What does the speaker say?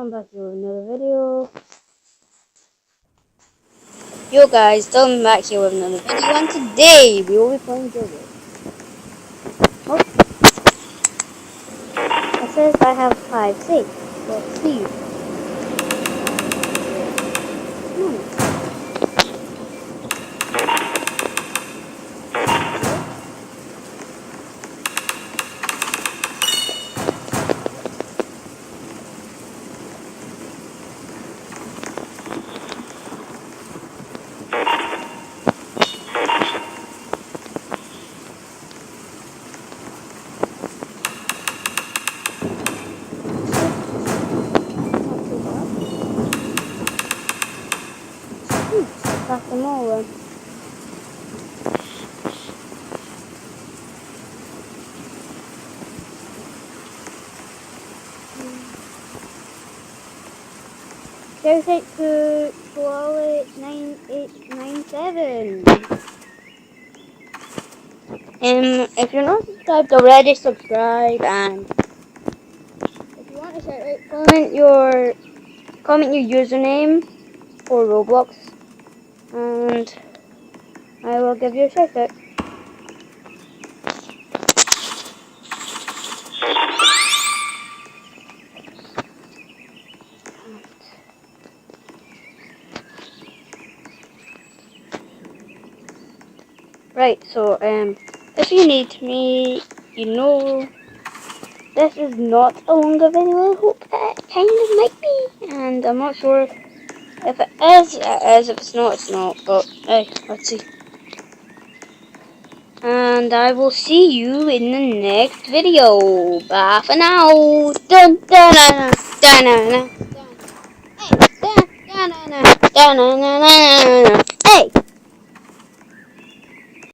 I'm back here with another video. Yo guys, I'm back here with another video, and today we will be playing jailbreak. Oh, it says I have 5 saves. Let's see. Back them all. Shout out to Koala9897. If you're not subscribed already, subscribe, and if you want to shout out, comment your username for Roblox, and I will give you a shout out. Right, so if you need me, you know this is not a longer video. I hope it kind of might be, and I'm not sure if it is, it is. If it's not, it's not. But hey, let's see. And I will see you in the next video. Bye for now. Dun dun dun dun dun dun. Hey, dun dun dun dun dun dun dun dun. Hey.